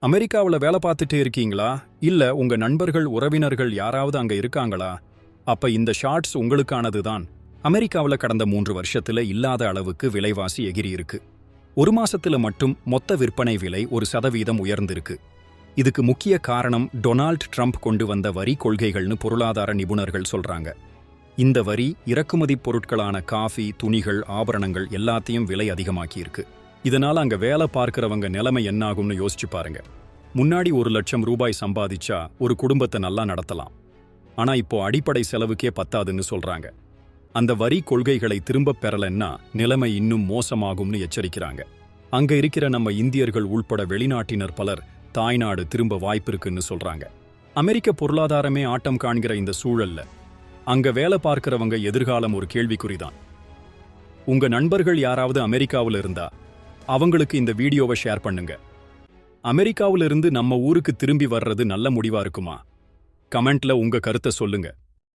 அமெரிக்காவுல வேலை பார்த்துட்டே இருக்கீங்களா? இல்ல உங்க நண்பர்கள் உறவினர்கள் யாராவது அங்க இருக்காங்களா? அப்ப இந்த ஷார்ட்ஸ் உங்களுக்கானது தான். அமெரிக்காவுல கடந்த 3 வருஷத்துல இல்லாத அளவுக்கு விலைவாசி எகிரி இருக்கு. ஒரு மாசத்துல மட்டும் மொத்த விற்பனை விலை 1% உயர்ந்திருக்கு. இதுக்கு முக்கிய காரணம் டொனால்ட் ட்ரம்ப் கொண்டு வந்த வரி கொள்கைகள்னு பொருளாதார நிபுணர்கள் சொல்றாங்க. இந்த வரி இறக்குமதி பொருட்களான காஃபி, துணிகள், ஆபரணங்கள் எல்லாத்தையும் விலை அதிகமாக்கியிருக்கு. இதனால அங்க வேலை பார்க்கறவங்க நிலைமை என்னாகும்னு யோசிச்சு பாருங்க. முன்னாடி 1,00,000 ரூபாய் சம்பாதிச்சா ஒரு குடும்பத்தை நல்லா நடத்தலாம். ஆனா இப்போ அடிப்படை செலவுக்கே பத்தாதுன்னு சொல்றாங்க. அந்த வரி கொள்கைகளை திரும்பப் பெறலன்னா நிலைமை இன்னும் மோசமாகும்னு எச்சரிக்கிறாங்க. அங்க இருக்கிற நம்ம இந்தியர்கள் உள்பட வெளிநாட்டினர் பலர் தாய்நாடு திரும்ப வாய்ப்பிருக்குன்னு சொல்றாங்க. அமெரிக்க பொருளாதாரமே ஆட்டம் காண்கிற இந்த சூழல்ல அங்க வேலை பார்க்கறவங்க எதிர்காலம் ஒரு கேள்விக்குறிதான். உங்க நண்பர்கள் யாராவது அமெரிக்காவில் இருந்தா அவங்களுக்கு இந்த வீடியோவை ஷேர் பண்ணுங்க. அமெரிக்காவிலிருந்து நம்ம ஊருக்கு திரும்பி வர்றது நல்ல முடிவா இருக்குமா? கமெண்ட்ல உங்க கருத்தை சொல்லுங்க.